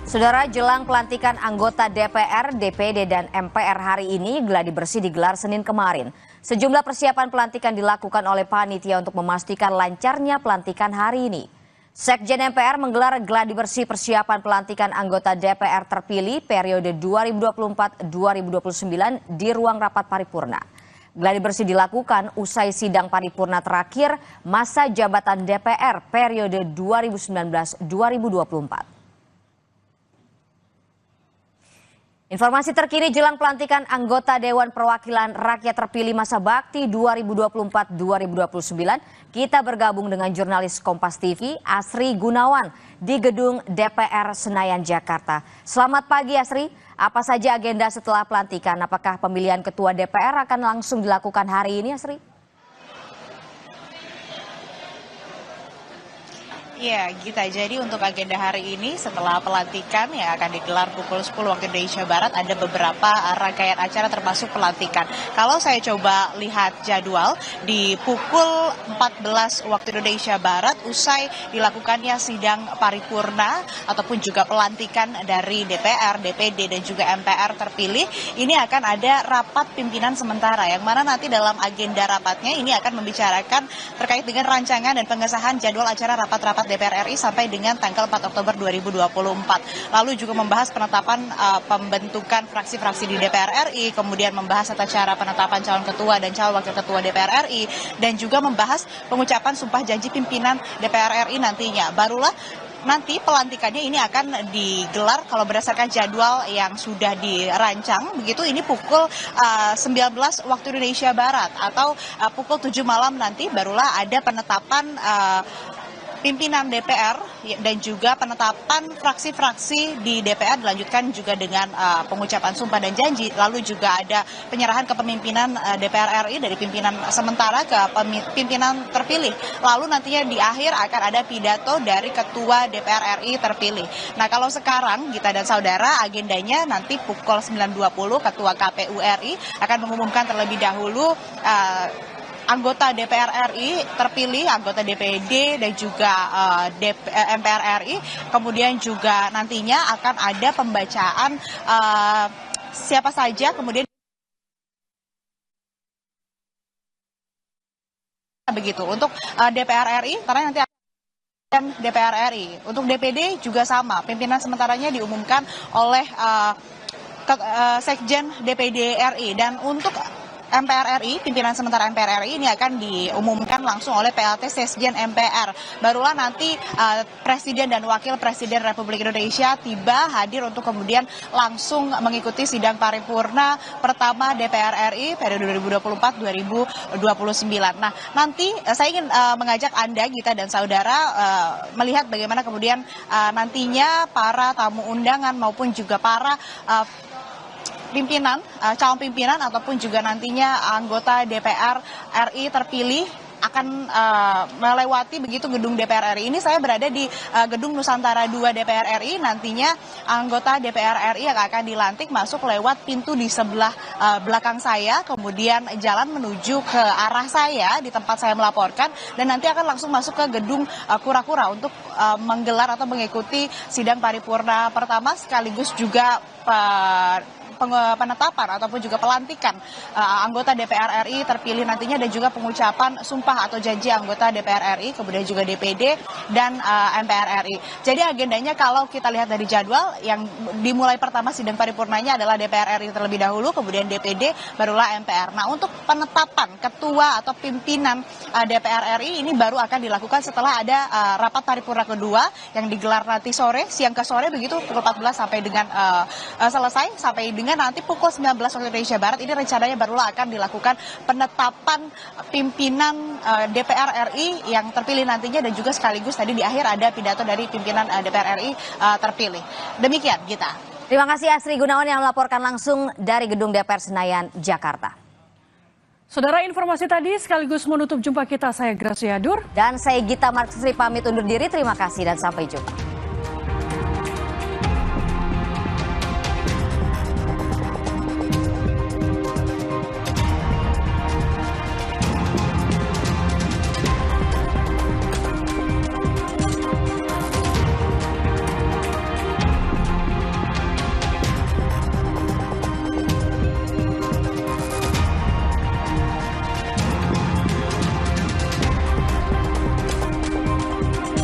Saudara, jelang pelantikan anggota DPR, DPD, dan MPR hari ini, gladi bersih digelar Senin kemarin. Sejumlah persiapan pelantikan dilakukan oleh panitia untuk memastikan lancarnya pelantikan hari ini. Sekjen MPR menggelar gladi bersih persiapan pelantikan anggota DPR terpilih periode 2024-2029 di ruang rapat paripurna. Gladi bersih dilakukan usai sidang paripurna terakhir masa jabatan DPR periode 2019-2024. Informasi terkini jelang pelantikan anggota Dewan Perwakilan Rakyat terpilih masa bakti 2024-2029, kita bergabung dengan jurnalis Kompas TV Asri Gunawan di gedung DPR Senayan, Jakarta. Selamat pagi Asri, apa saja agenda setelah pelantikan? Apakah pemilihan ketua DPR akan langsung dilakukan hari ini, Asri? Iya, Gita. Jadi untuk agenda hari ini setelah pelantikan yang akan digelar pukul 10 waktu Indonesia Barat, ada beberapa rangkaian acara termasuk pelantikan. Kalau saya coba lihat jadwal, di pukul 14 waktu Indonesia Barat, usai dilakukannya sidang paripurna ataupun juga pelantikan dari DPR, DPD, dan juga MPR terpilih, ini akan ada rapat pimpinan sementara, yang mana nanti dalam agenda rapatnya ini akan membicarakan terkait dengan rancangan dan pengesahan jadwal acara rapat-rapat DPR RI sampai dengan tanggal 4 Oktober 2024. Lalu juga membahas penetapan pembentukan fraksi-fraksi di DPR RI, kemudian membahas tata cara penetapan calon ketua dan calon wakil ketua DPR RI, dan juga membahas pengucapan sumpah janji pimpinan DPR RI nantinya. Barulah nanti pelantikannya ini akan digelar kalau berdasarkan jadwal yang sudah dirancang, begitu ini pukul 19 waktu Indonesia Barat atau pukul 7 malam nanti barulah ada penetapan pimpinan DPR dan juga penetapan fraksi-fraksi di DPR, dilanjutkan juga dengan pengucapan sumpah dan janji. Lalu juga ada penyerahan kepemimpinan DPR RI dari pimpinan sementara ke pimpinan terpilih. Lalu nantinya di akhir akan ada pidato dari ketua DPR RI terpilih. Nah, kalau sekarang Gita dan saudara, agendanya nanti pukul 9.20 ketua KPU RI akan mengumumkan terlebih dahulu anggota DPR RI terpilih, anggota DPD, dan juga MPR RI. Kemudian juga nantinya akan ada pembacaan siapa saja, kemudian begitu. Untuk DPR RI, karena nanti dan DPR RI. Untuk DPD juga sama, pimpinan sementaranya diumumkan oleh Sekjen DPD RI. Dan untuk MPR RI, pimpinan sementara MPR RI ini akan diumumkan langsung oleh PLT Sekjen MPR. Barulah nanti Presiden dan Wakil Presiden Republik Indonesia tiba hadir untuk kemudian langsung mengikuti sidang paripurna pertama DPR RI periode 2024-2029. Nah, nanti saya ingin mengajak Anda, Gita dan saudara, melihat bagaimana kemudian nantinya para tamu undangan maupun juga para pimpinan, calon pimpinan ataupun juga nantinya anggota DPR RI terpilih akan melewati begitu gedung DPR RI. Ini saya berada di gedung Nusantara 2 DPR RI. Nantinya anggota DPR RI yang akan dilantik masuk lewat pintu di sebelah belakang saya, kemudian jalan menuju ke arah saya di tempat saya melaporkan, dan nanti akan langsung masuk ke gedung Kura-Kura untuk menggelar atau mengikuti sidang paripurna pertama sekaligus juga penetapan ataupun juga pelantikan anggota DPR RI terpilih nantinya, dan juga pengucapan sumpah atau janji anggota DPR RI, kemudian juga DPD dan MPR RI. Jadi agendanya kalau kita lihat dari jadwal, yang dimulai pertama sidang paripurnanya adalah DPR RI terlebih dahulu, kemudian DPD, barulah MPR. Nah, untuk penetapan ketua atau pimpinan DPR RI ini baru akan dilakukan setelah ada rapat paripurna kedua yang digelar nanti sore, siang ke sore begitu, pukul 14 sampai dengan selesai, sampai dengan nanti pukul 19 waktu Indonesia Barat. Ini rencananya barulah akan dilakukan penetapan pimpinan DPR RI yang terpilih nantinya, dan juga sekaligus tadi di akhir ada pidato dari pimpinan DPR RI terpilih. Demikian, Gita. Terima kasih Asri Gunawan yang melaporkan langsung dari gedung DPR Senayan, Jakarta. Saudara, informasi tadi sekaligus menutup jumpa kita. Saya Gracia Dur. Dan saya Gita Marsri pamit undur diri. Terima kasih dan sampai jumpa.